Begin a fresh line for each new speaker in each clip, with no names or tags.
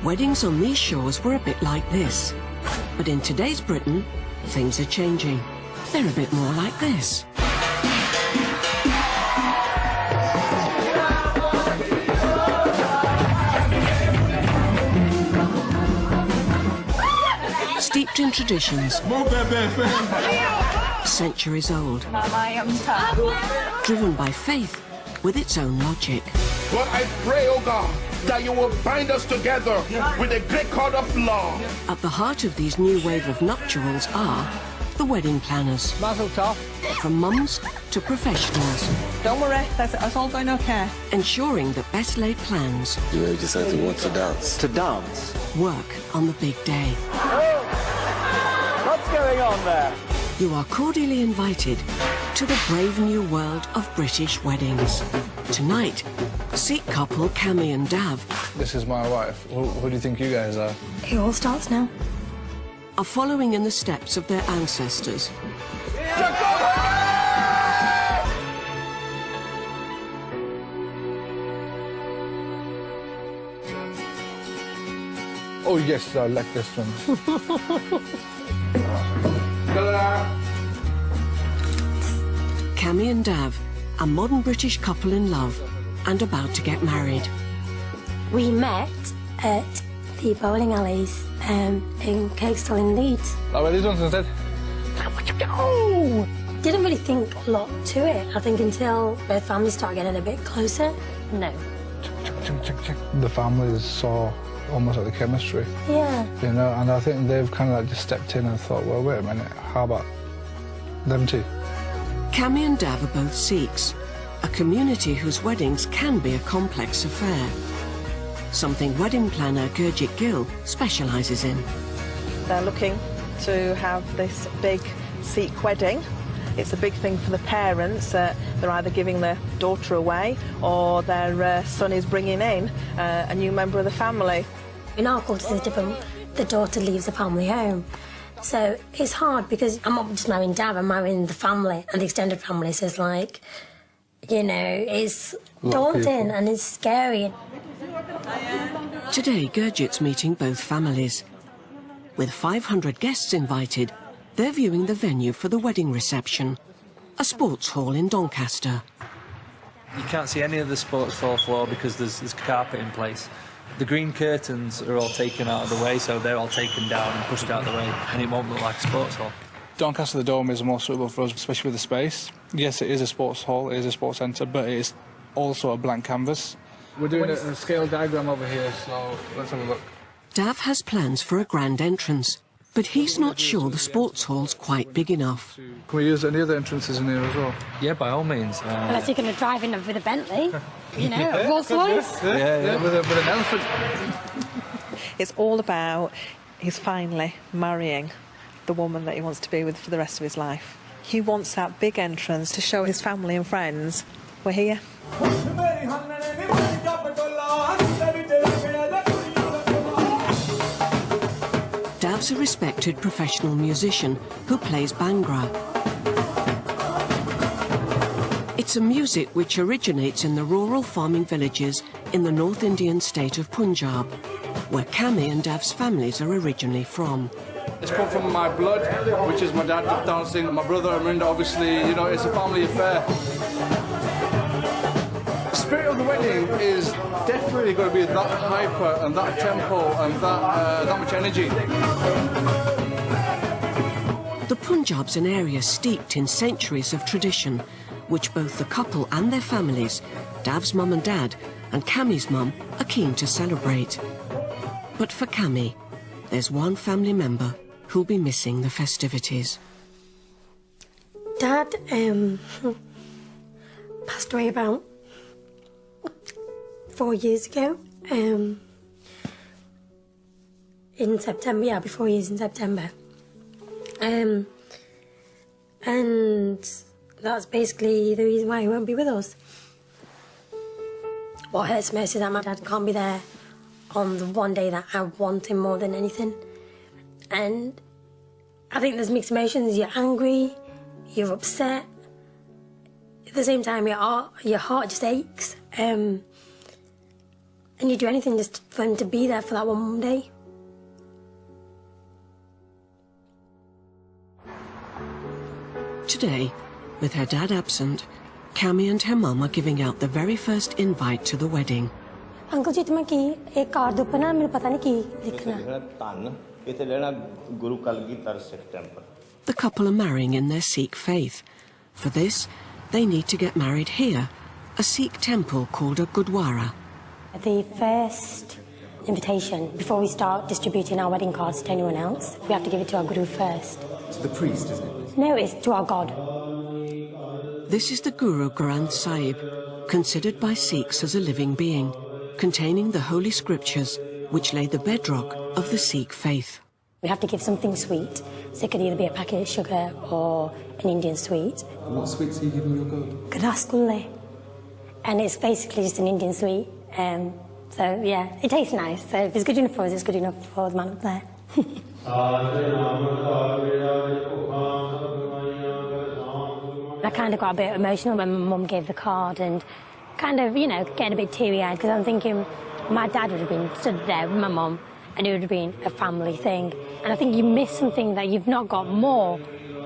Weddings on these shores were a bit like this. But in today's Britain, things are changing. They're a bit more like this. Steeped in traditions, centuries old, driven by faith with its own logic.
But I pray, oh God, that you will bind us together with a great cord of love.
At the heart of these new wave of nuptials are the wedding planners.
Mazel tov.
From mums to professionals.
Don't worry, that's all going okay.
Ensuring that best laid plans...
You know, you just have to want to dance.
To dance?
...work on the big day.
What's going on there?
You are cordially invited to the brave new world of British weddings. Tonight, Sikh couple Cami and Dav...
This is my wife. Who do you think you guys are?
It all starts now.
...are following in the steps of their ancestors.
Oh yes, I like this one.
Cami and Dav, a modern British couple in love and about to get married.
We met at the bowling alleys in Cakestall in Leeds.
Oh, well, these ones instead.
Didn't really think a lot to it, I think, until both families started getting a bit closer. No.
The families saw almost like the chemistry.
Yeah.
You know, and I think they've kind of like just stepped in and thought, well, wait a minute, how about them two?
Cami and Dav are both Sikhs, a community whose weddings can be a complex affair. Something wedding planner Gurjit Gill specialises in.
They're looking to have this big Sikh wedding. It's a big thing for the parents. They're either giving their daughter away or their son is bringing in a new member of the family.
In our culture, it's different. The daughter leaves the family home. So it's hard because I'm not just marrying Dav, I'm marrying the family and the extended family. So it's like, you know, it's daunting and it's scary.
Today, Gurjit's meeting both families. With 500 guests invited, they're viewing the venue for the wedding reception, a sports hall in Doncaster.
You can't see any of the sports hall floor because there's carpet in place. The green curtains are all taken out of the way, so they're all taken down and pushed out of the way, and it won't look like a sports hall.
Doncaster the Dome is more suitable for us, especially with the space. Yes, it is a sports hall, it is a sports centre, but it is also a blank canvas. We're doing a scale diagram over here, so let's have a look.
Dav has plans for a grand entrance, but he's not sure the sports hall's quite big enough.
Can we use any other entrances in here as well?
Yeah, by all means.
Unless you're going to drive in with a Bentley, you know, a Rolls Royce.
Yeah, with an elephant.
It's all about he's finally marrying the woman that he wants to be with for the rest of his life. He wants that big entrance to show his family and friends, we're here.
Dav's a respected professional musician who plays Bhangra. It's a music which originates in the rural farming villages in the North Indian state of Punjab, where Cami and Dav's families are originally from.
It's come from my blood, which is my dad dancing, my brother Amrinda, obviously, you know, it's a family affair. The spirit of the wedding is definitely going to be that hyper and that tempo and that much energy.
The Punjab's an area steeped in centuries of tradition, which both the couple and their families, Dav's mum and dad, and Cami's mum, are keen to celebrate. But for Cami, there's one family member who'll be missing the festivities.
Dad passed away about 4 years ago. In September, yeah, 4 years in September. And that's basically the reason why he won't be with us. What hurts most is that my dad can't be there on the one day that I want him more than anything. And I think there's mixed emotions. You're angry, you're upset. At the same time, your heart just aches. And you do anything just for him to be there for that one day.
Today, with her dad absent, Cami and her mum are giving out the very first invite to the wedding.
Uncle ji, तुम्हें की एक card दो पर ना मेरे पता नहीं की लिखना.
The couple are marrying in their Sikh faith. For this, they need to get married here, a Sikh temple called a Gurdwara.
The first invitation, before we start distributing our wedding cards to anyone else, we have to give it to our Guru first.
To the priest, isn't it?
No, it's to our God.
This is the Guru Granth Sahib, considered by Sikhs as a living being, containing the holy scriptures which lay the bedrock of the Sikh faith.
We have to give something sweet, so it could either be a packet of sugar or an Indian sweet.
And what sweets are you giving your God?
Rasgulle. And it's basically just an Indian sweet. So, yeah, it tastes nice. So if it's good enough for us, it's good enough for the man up there. I kind of got a bit emotional when my mum gave the card and kind of, you know, getting a bit teary-eyed because I'm thinking my dad would have been stood there with my mum and it would have been a family thing. And I think you miss something that you've not got more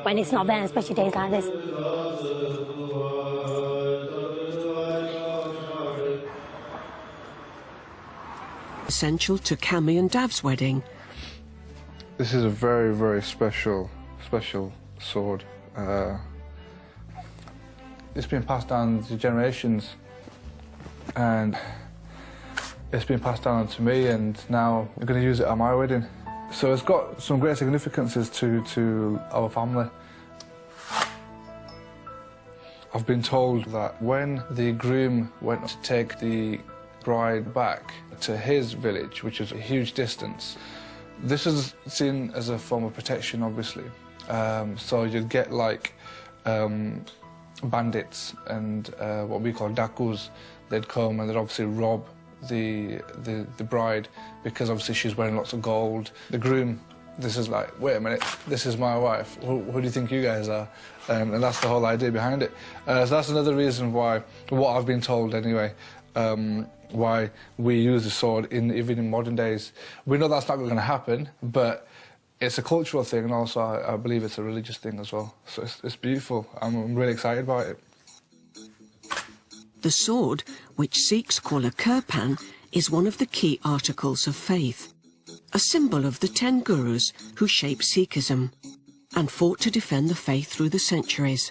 when it's not there, especially days like this.
Essential to Cami and Dav's wedding.
This is a very, very special sword. It's been passed down to generations, and it's been passed down to me, and now I'm going to use it at my wedding. So it's got some great significances to our family. I've been told that when the groom went to take the bride back to his village, which is a huge distance, this is seen as a form of protection, obviously. So you'd get like bandits and what we call dakus. They'd come and they'd obviously rob the bride because obviously she's wearing lots of gold. The groom, this is like, wait a minute, this is my wife. Who do you think you guys are? And that's the whole idea behind it. So that's another reason why, what I've been told anyway, why we use the sword even in modern days. We know that's not going to happen, but it's a cultural thing, and also I believe it's a religious thing as well. So it's beautiful. I'm really excited about it.
The sword, which Sikhs call a kirpan, is one of the key articles of faith, a symbol of the 10 gurus who shaped Sikhism and fought to defend the faith through the centuries.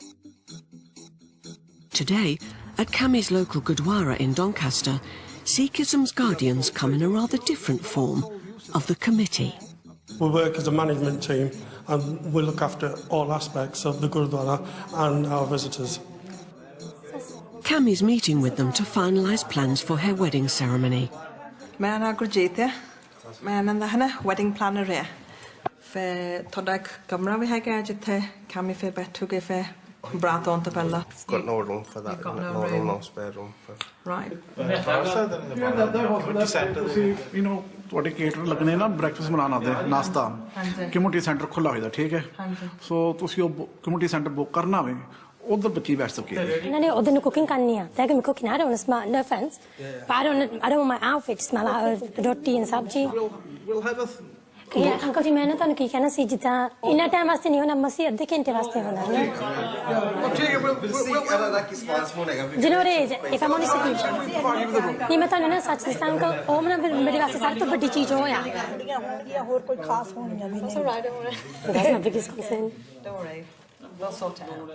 Today, at Cami's local Gurdwara in Doncaster, Sikhism's guardians come in a rather different form of the committee.
We work as a management team and we look after all aspects of the Gurdwara and our visitors.
Cami's meeting with them to finalise plans for her wedding ceremony.
My name is Gurjeet. I am the wedding planner here. For today, camera we have got Cami for better give brat on the pella.
Got no room for that. No room, no spare room.
Right.
You know, what a caterer लगने ना breakfast बनाना दे नाश्ता community center खुला होता ठीक है so तो उसी community center book करना में उधर बच्ची बैठ सकती है
No, no, uthar cooking करनी है. They're going to be cooking. I don't want to smell. No offense, but I don't want my outfit to smell like roti and sabji.
We'll have a
Yeah, Uncle ji, मैंने तो नहीं कहना सी जितना इन्ना time वास्ते नहीं होना मसी अद्धे घंटे वास्ते होना है. Do you know what it is? If I'm honest with you, नहीं मैं तो नहीं ना सच से Uncle, ओ मैंने मेरे वास्ते सारी तो बड़ी चीज़ हो या. That's all right, don't worry. That's my biggest concern.
Don't worry. We'll sort it out.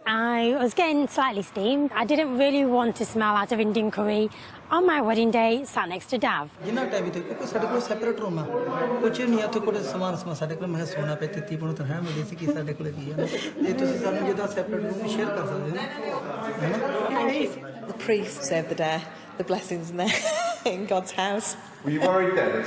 I was getting slightly steamed. I didn't really want to smell out of Indian curry on my wedding day, sat next to Dav.
Separate room. कुछ नहीं है तो कोई सामान सारे को मैं सोना पे तित्ती पड़ो तो है मुझे किसी सारे को लगी है ये तो सारे मुझे तो separate room share कर सकते हैं
The priest saved the day. The blessings in there in God's house.
Were you worried then?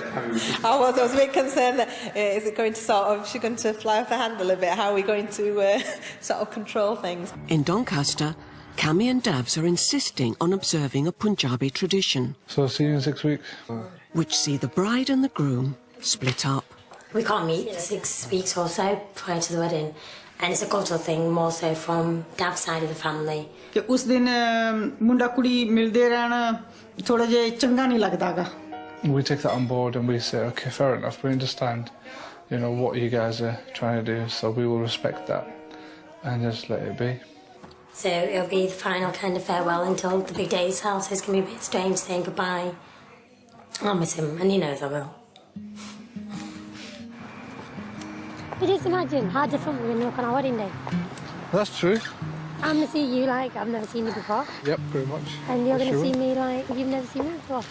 I was a bit concerned that is it going to she's going to fly off the handle a bit? How are we going to sort of control things?
In Doncaster, Cami and Davs are insisting on observing a Punjabi tradition.
So see you in 6 weeks.
Which see the bride and the groom split up.
We can't meet for 6 weeks or so prior to the wedding. And it's a cultural thing more so from Dav's side of the family.
कि उस दिन मुंडा कुड़ी मिलते रहना थोड़ा जे चंगा नहीं लगतागा.
We take that on board and we say, okay, fair enough, we understand, you know, what you guys are trying to do, so we will respect that and just let it be.
So it'll be the final kind of farewell until the big day itself, so it's going to be a bit strange saying goodbye. I'll miss him, and he knows I will.
But just imagine how different we're going to look on our wedding day.
That's true.
I'm going to see you like I've never seen you before.
Yep, pretty much.
And you're going to see me like you've never seen me before.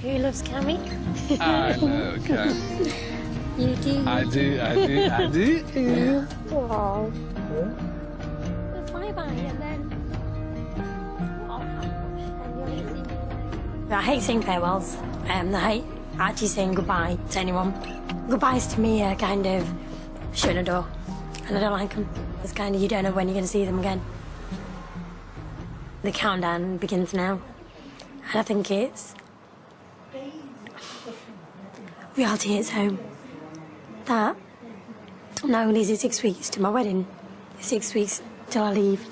Who loves Cammy?
I know, Cam.
You do.
I do.
Yeah. Oh. Let's fly by and then.
I hate saying farewells. I hate actually saying goodbye to anyone. Goodbyes to me are kind of shutting a door, and I don't like them. It's kind of you don't know when you're going to see them again. The countdown begins now, and I think it's reality hits home. That not only is it 6 weeks to my wedding, it's 6 weeks till I leave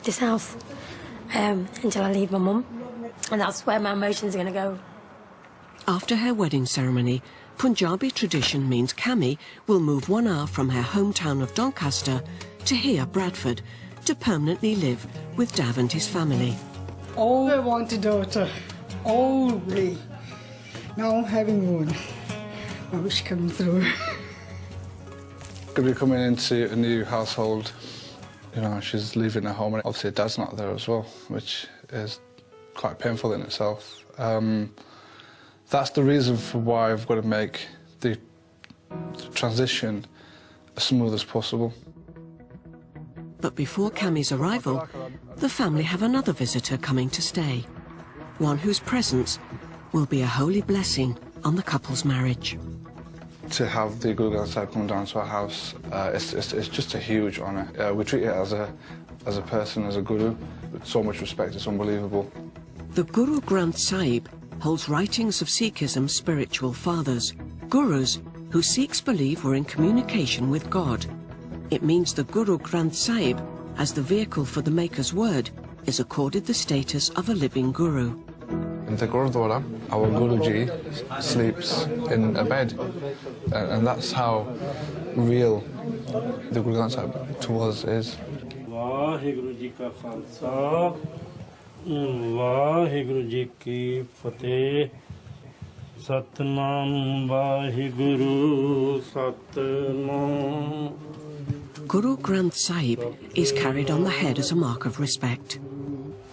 this house, until I leave my mum. And that's where my emotions are going to go.
After her wedding ceremony, Punjabi tradition means Cammy will move 1 hour from her hometown of Doncaster to here, Bradford, to permanently live with Dav and his family.
Oh, I want a daughter. Oh, really. Now I'm having one. I wish coming through.
Going to be coming into a new household. You know, she's leaving her home, and obviously her dad's not there as well, which is quite painful in itself. That's the reason for why I've got to make the transition as smooth as possible.
But before Cammy's arrival, the family have another visitor coming to stay, one whose presence will be a holy blessing on the couple's marriage.
To have the Guru Granth Sahib come down to our house, it's just a huge honour. We treat it as a person, as a guru, with so much respect. It's unbelievable.
The Guru Granth Sahib holds writings of Sikhism's spiritual fathers, gurus who Sikhs believe were in communication with God. It means the Guru Granth Sahib, as the vehicle for the Maker's word, is accorded the status of a living guru.
In the Gurdwara, our Guruji sleeps in a bed, and that's how real the Guru Granth Sahib to us is.
Waheguru ji Ki Fateh Satnam Waheguru Satnam.
Guru Granth Sahib is carried on the head as a mark of respect.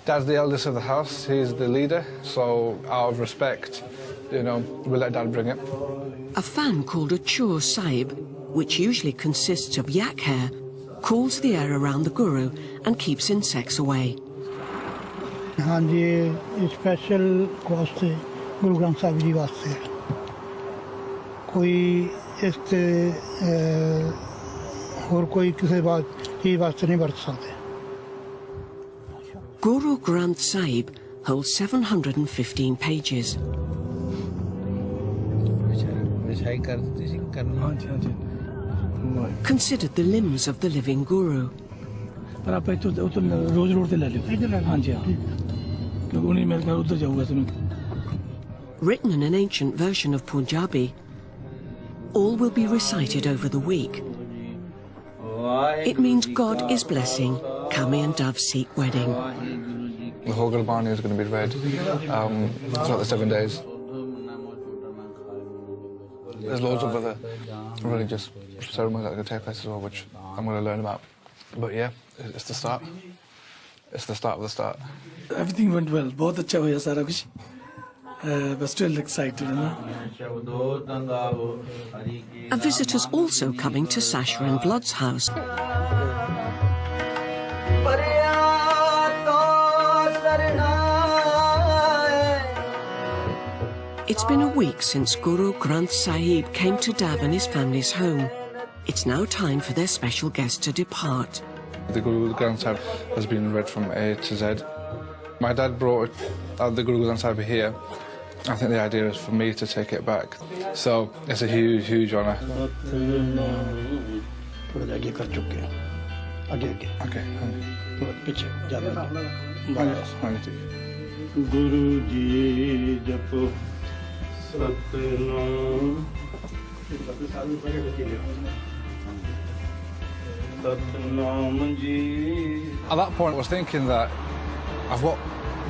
Dad's the eldest of the house, he's the leader, so out of respect, you know, we let Dad bring it.
A fan called a chur sahib, which usually consists of yak hair, cools the air around the guru and keeps insects away.
हाँ जी, ये special वास्ते गुरु ग्रंथ साहिब जी वास्ते कोई इससे और कोई किसी बात ये वास्ते नहीं बरत सकते.
Guru Granth Sahib holds 715 pages. Considered the limbs of the living guru. Written in an ancient version of Punjabi, all will be recited over the week. It means God is blessing Cammy and Dav's Sikh wedding.
The whole Gurbani is going to be read throughout the 7 days. There's loads of other religious ceremonies that are going to take place as well, which I'm going to learn about. But yeah, it's the start. It's the start of the start.
Everything went well. बहुत अच्छा हुआ सारा कुछ. But still excited, you know.
A visitor's also coming to Sasha and Vlod's house. It's been a week since Guru Granth Sahib came to Dav and his family's home. It's now time for their special guest to depart.
The Guru Granth Sahib has been read from A to Z. My dad brought the Guru Granth Sahib here. I think the idea is for me to take it back. So it's a huge, huge honour. Okay.
Guru Ji Japo Satnam.
At that point, I was thinking that I've got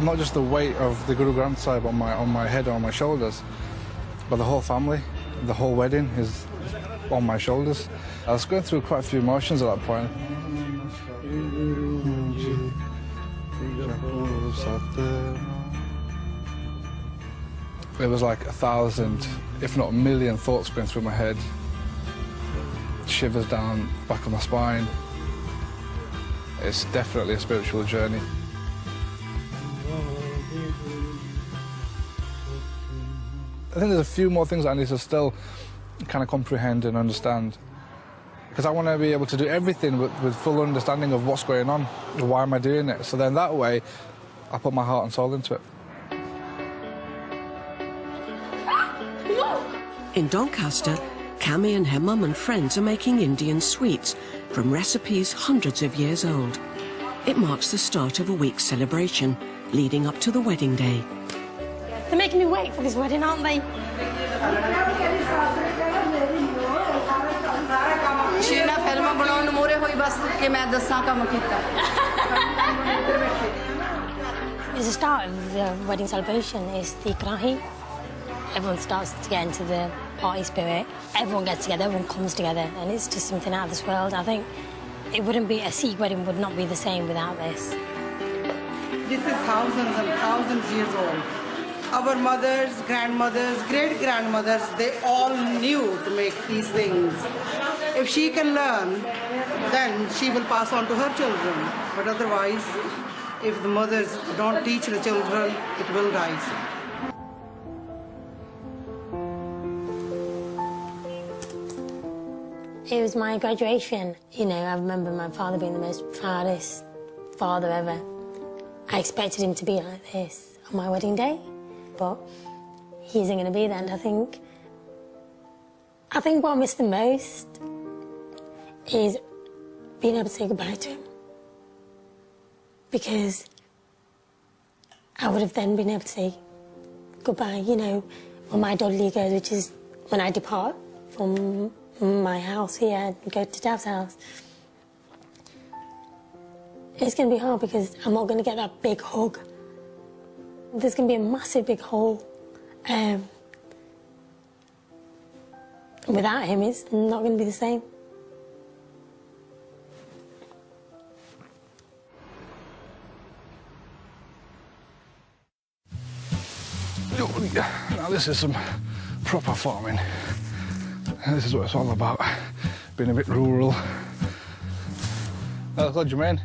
not just the weight of the Guru Granth Sahib on my head or on my shoulders, but the whole family, the whole wedding is on my shoulders. I was going through quite a few emotions at that point. It was like 1,000, if not a million, thoughts going through my head. Shivers down the back of my spine. It's definitely a spiritual journey. I think there's a few more things that I need to still kind of comprehend and understand. Because I want to be able to do everything with full understanding of what's going on, why am I doing it. So then that way, I put my heart and soul into it.
In Doncaster, Cami and her mum and friends are making Indian sweets from recipes hundreds of years old. It marks the start of a week's celebration, leading up to the wedding day.
They're making me wait for this wedding, aren't they? It's the start of the wedding celebration. It's the granthi. Everyone starts to get into the party spirit. Everyone gets together, everyone comes together, and it's just something out of this world. I think it wouldn't be, a Sikh wedding would not be the same without this.
This is thousands and thousands years old. Our mothers, grandmothers, great-grandmothers, they all knew to make these things. If she can learn, then she will pass on to her children. But otherwise, if the mothers don't teach the children, it will rise.
It was my graduation. You know, I remember my father being the most proudest father ever. I expected him to be like this on my wedding day, but he isn't going to be there. And I think what I miss the most is being able to say goodbye to him. Because I would have then been able to say goodbye, you know, when my dudley goes, which is when I depart from my house here and go to Dav's house. It's going to be hard because I'm not going to get that big hug. There's going to be a massive big hole. Without him, it's not going to be the same.
Now this is some proper farming. This is what it's all about, being a bit rural. That's good, Jermaine.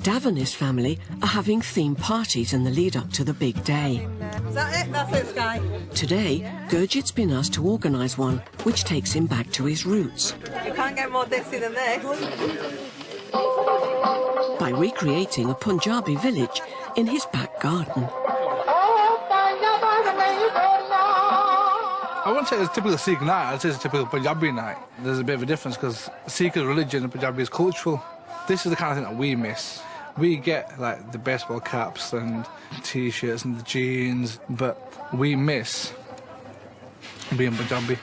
Dav and his family are having themed parties in the lead-up to the big day.
Is that it? That's it, Sky.
Today, Gurjit's been asked to organise one, which takes him back to his roots.
You can't get more dixie than this.
By recreating a Punjabi village in his back garden.
I wouldn't say it's a typical Sikh night, I'd say it's a typical Punjabi night. There's a bit of a difference because Sikh is religion and Punjabi is cultural. This is the kind of thing that we miss. We get like the baseball caps and t-shirts and the jeans, but we miss being Punjabi.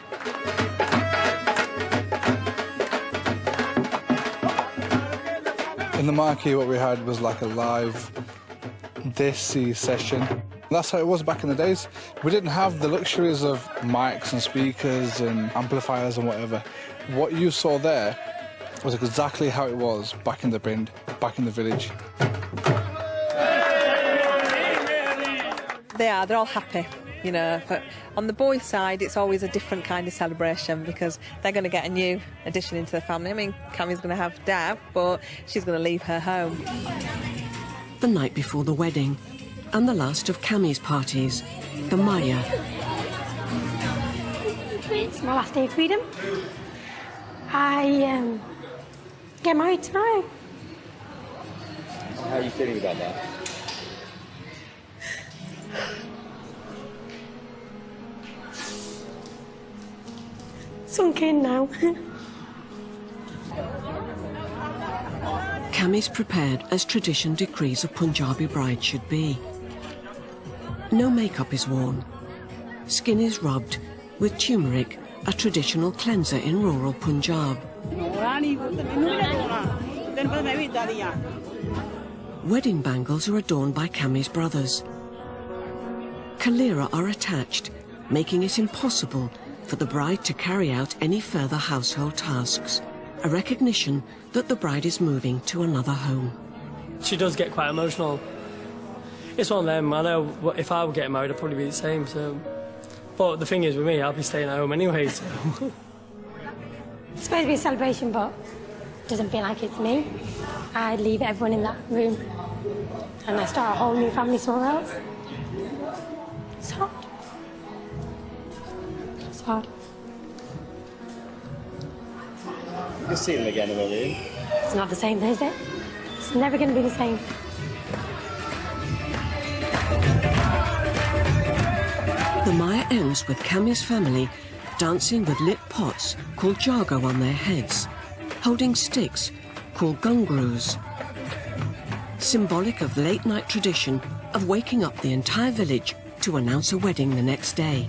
In the marquee, what we had was like a live Desi session. That's how it was back in the days. We didn't have the luxuries of mics and speakers and amplifiers and whatever. What you saw there was exactly how it was back in the Pind, back in the village.
They're all happy, you know. But on the boys' side, it's always a different kind of celebration because they're going to get a new addition into the family. I mean, Cami's going to have Dav, but she's going to leave her home.
The night before the wedding, and the last of Cami's parties, the Maya.
It's my last day of freedom. I get married tomorrow.
How are you feeling about that?
Sunk in now.
Cammie's prepared as tradition decrees a Punjabi bride should be. No makeup is worn. Skin is rubbed with turmeric, a traditional cleanser in rural Punjab. Wedding bangles are adorned by Cammie's brothers. Kalira are attached, making it impossible for the bride to carry out any further household tasks, a recognition that the bride is moving to another home.
She does get quite emotional. It's one of them. I know if I were getting married, I'd probably be the same. So, but the thing is, with me, I'll be staying at home anyway. So.
It's supposed to be a celebration, but it doesn't feel like it's me. I leave everyone in that room, and I start a whole new family somewhere else. It's hard. It's hard.
You'll see them again, will you?
It's not the same, is it? It's never going to be the same.
The Maya ends with Cammie's family dancing with lit pots called jago on their heads, holding sticks called gungrews, symbolic of late-night tradition of waking up the entire village to announce a wedding the next day.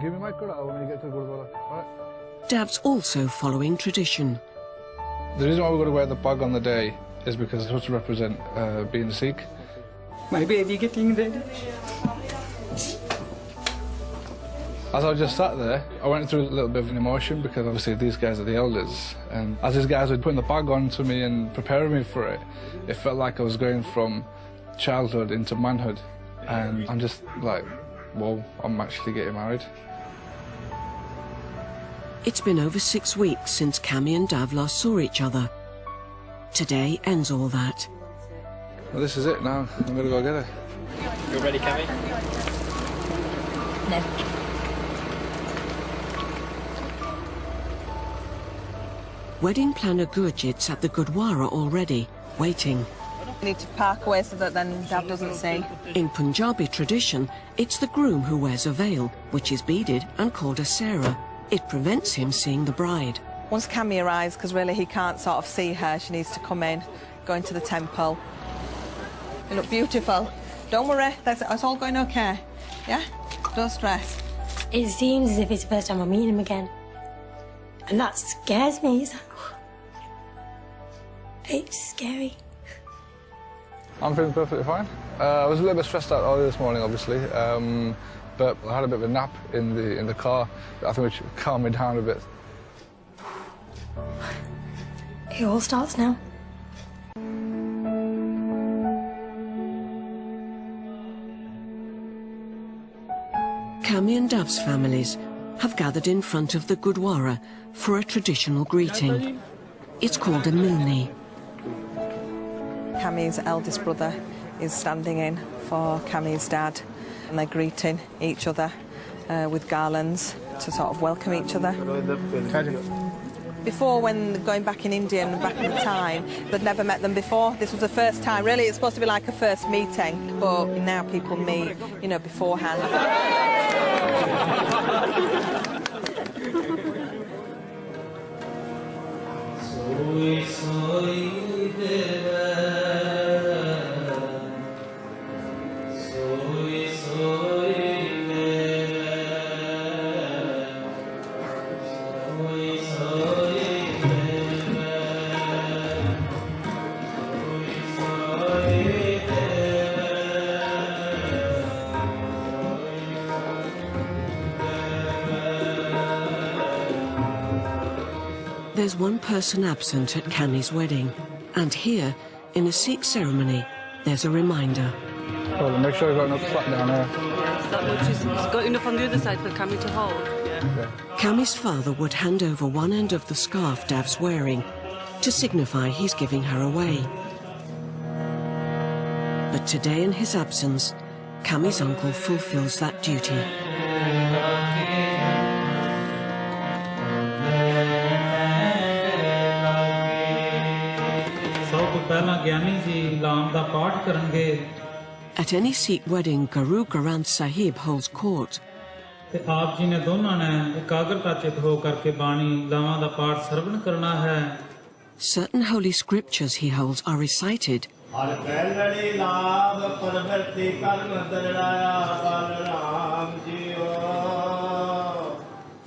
Give me my kura when you get to Gurdwara. Right?
Dav's also following tradition.
The reason why we're going to wear the pug on the day is because it's supposed to represent being a Sikh.
My baby getting ready.
As I just sat there, I went through a little bit of an emotion because obviously these guys are the elders. And as these guys were putting the bag on to me and preparing me for it, it felt like I was going from childhood into manhood. And I'm just like, whoa, I'm actually getting married.
It's been over 6 weeks since Cammie and Dav last saw each other. Today ends all that.
Well, this is it now. I'm going to go get her.
You ready, Cammie?
No.
Wedding planner Gurjit's at the Gurdwara already, waiting.
We need to park away so that then Dav doesn't see.
In Punjabi tradition, it's the groom who wears a veil, which is beaded and called a sehra. It prevents him seeing the bride.
Once Cammie arrives, because really he can't sort of see her, she needs to come in, go into the temple. You look beautiful. Don't worry, it's all going okay. Yeah? Don't stress.
It seems as if it's the first time I'm meeting him again. And that scares me. It's scary.
I'm feeling perfectly fine. I was a little bit stressed out earlier this morning, obviously, but I had a bit of a nap in the car. I think which calmed me down a bit.
It all starts now.
Cammie and Dav's families have gathered in front of the Gurdwara for a traditional greeting. It's called a milni.
Cammie's eldest brother is standing in for Cammie's dad, and they're greeting each other with garlands to sort of welcome each other. Before, when going back in India and back in the time, they'd never met them before. This was the first time. Really, it's supposed to be like a first meeting, but now people meet, you know, beforehand.
There's one person absent at Cammie's wedding, and here, in a Sikh ceremony, there's a reminder.
Well, make sure you've got enough flat down there.
Yeah, she's got enough on the other side for Cammie to hold. Yeah.
Cammie's father would hand over one end of the scarf Dav's wearing to signify he's giving her away. But today, in his absence, Cammie's uncle fulfills that duty. At any Sikh wedding, Guru Granth Sahib holds court. Certain holy scriptures, he holds, are recited.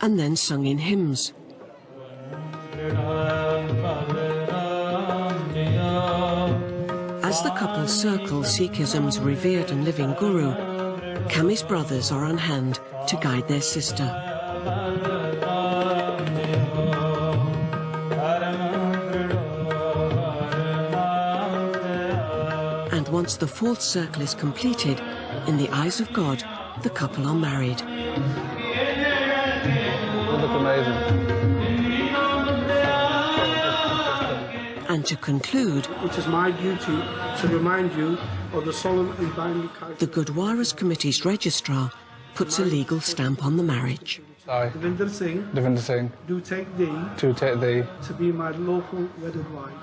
And then sung in hymns. As the couple circle Sikhism's revered and living Guru, Kami's brothers are on hand to guide their sister. And once the fourth circle is completed, in the eyes of God, the couple are married.
They look amazing.
And to conclude,
it is my duty to remind you of the solemn and binding
the Gurdwara's committee's registrar puts a legal stamp on the marriage.
I,
Devinder Singh, do take thee to be my lawful wedded wife.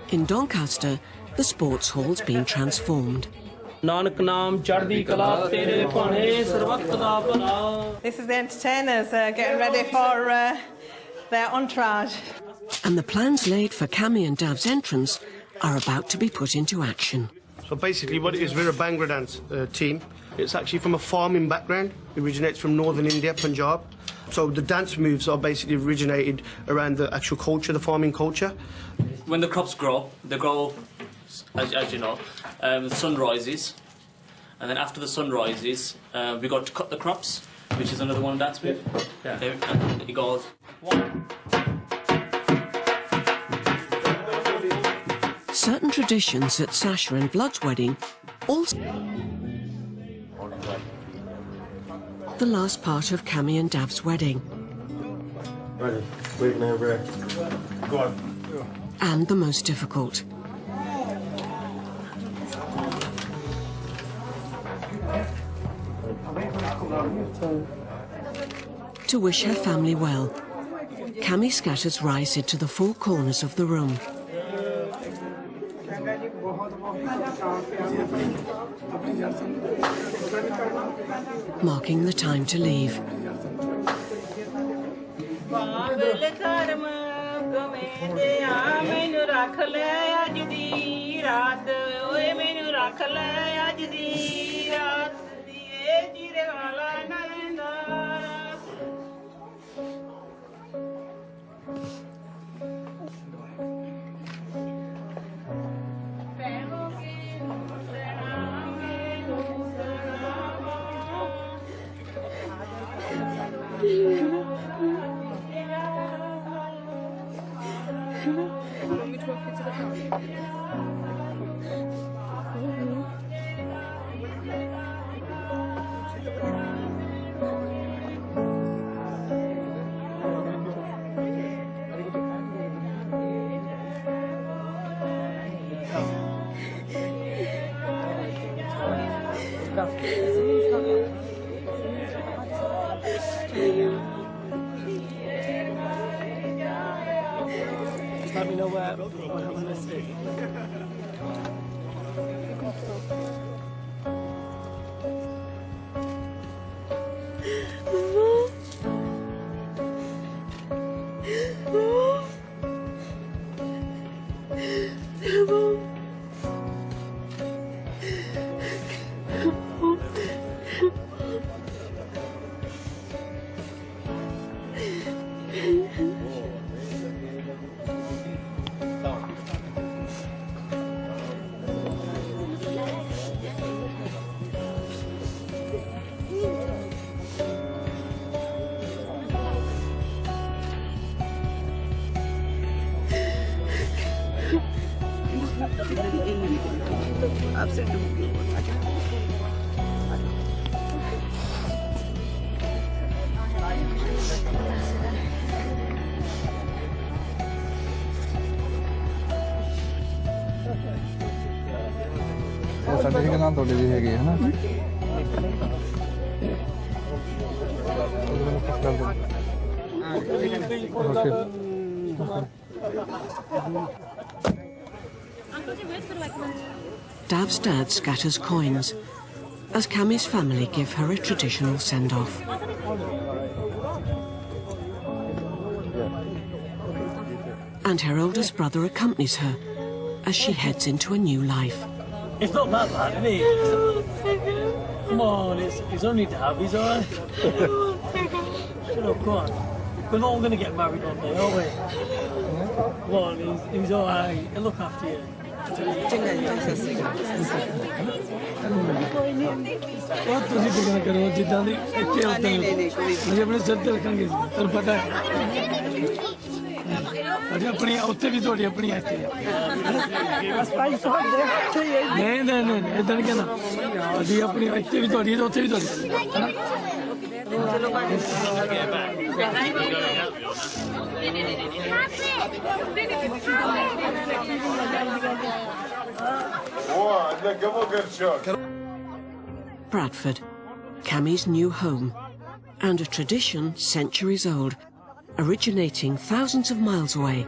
In Doncaster, the sports hall's been transformed.
This is the entertainers getting ready for their entourage.
And the plans laid for Kami and Dav's entrance are about to be put into action.
So basically what it is, we're a Bhangra dance team. It's actually from a farming background. It originates from northern India, Punjab. So the dance moves are basically originated around the actual culture, the farming culture.
When the crops grow, they grow, as you know, the sun rises. And then after the sun rises, we got to cut the crops, which is another one dance move. Yeah. And it goes 1.
Certain traditions at Sasha and Blood's wedding also... The last part of Kami and Dav's wedding.
Ready. Wait, now, ready. Go on.
And the most difficult. To wish her family well, Kami scatters rice into the four corners of the room. Marking the time to leave.
Just let me know what I'm missing.
Certificate ਤੁਹਾਡੇ ਵੀ ਹੈਗੇ ਹਨਾ
Dav's dad scatters coins as Cammie's family give her a traditional send-off. And her oldest brother accompanies her as she heads into a new life.
It's not that bad, is it? Come on, it's only Dav, he's alright. Shut up, come on. We're not all going to get married one day, are we? Come on, he's alright. He'll look after you. What ਤੁਸੀਂ ਤੇ ਗੱਲ ਕਰੋ ਜਿੱਦਾਂ ਦੀ ਇੱਥੇ ਹੁੰਦੇ ਅਸੀਂ ਆਪਣੇ ਸਿਰ ਤੇ ਰੱਖਾਂਗੇ ਤੁਹਾਨੂੰ ਪਤਾ ਹੈ ਅਸੀਂ ਆਪਣੀ ਉੱਥੇ ਵੀ ਤੁਹਾਡੀ ਆਪਣੀ ਇੱਥੇ ਨਹੀਂ ਨਹੀਂ ਨਹੀਂ ਇਦਾਂ ਨਹੀਂ ਕਹਿੰਦਾ ਅਸੀਂ ਆਪਣੀ ਇੱਥੇ ਵੀ ਤੁਹਾਡੀ ਤੇ ਉੱਥੇ ਵੀ ਤੁਹਾਡੀ
Bradford, Cammie's new home, and a tradition centuries old, originating thousands of miles away,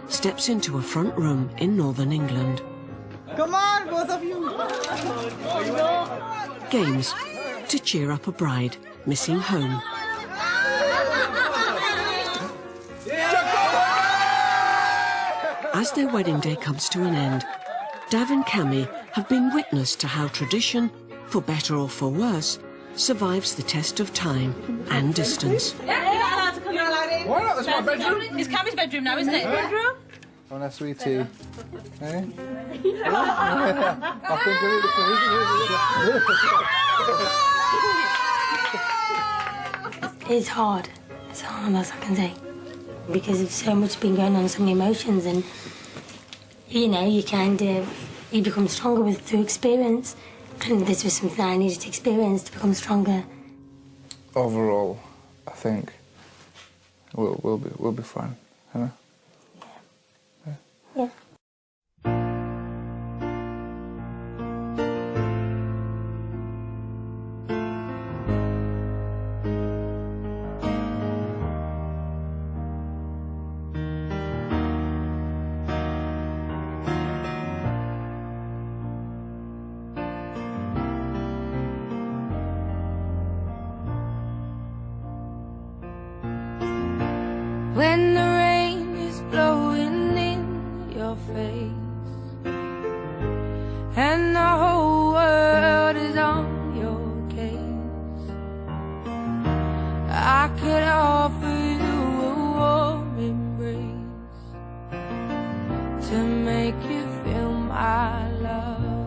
steps into a front room in northern England.
Come on, both of you.
Games to cheer up a bride missing home. As their wedding day comes to an end, Dav and Cammie have been witness to how tradition, for better or for worse, survives the test of time and distance.
Why not? That's my bedroom. It's Cammie's bedroom now, isn't it? Bedroom?
Oh, that's sweetie. Eh?
It's hard. It's hard, as I can say. Because there's so much been going on, so many emotions, and you know, you become stronger through experience, and this was something that I needed to experience to become stronger.
Overall, I think we'll be fine, you know?
Yeah.
When the rain is blowing in your face and the whole world is on your case, I could offer you a warm embrace to make you feel my love.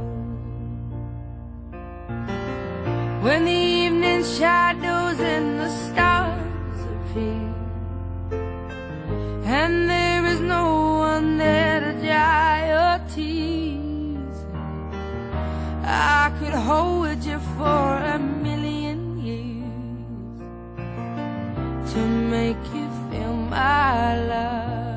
When the evening shadows and the stars appear and there is no one there to dry your tears, I could hold you for a million years to make you feel my love.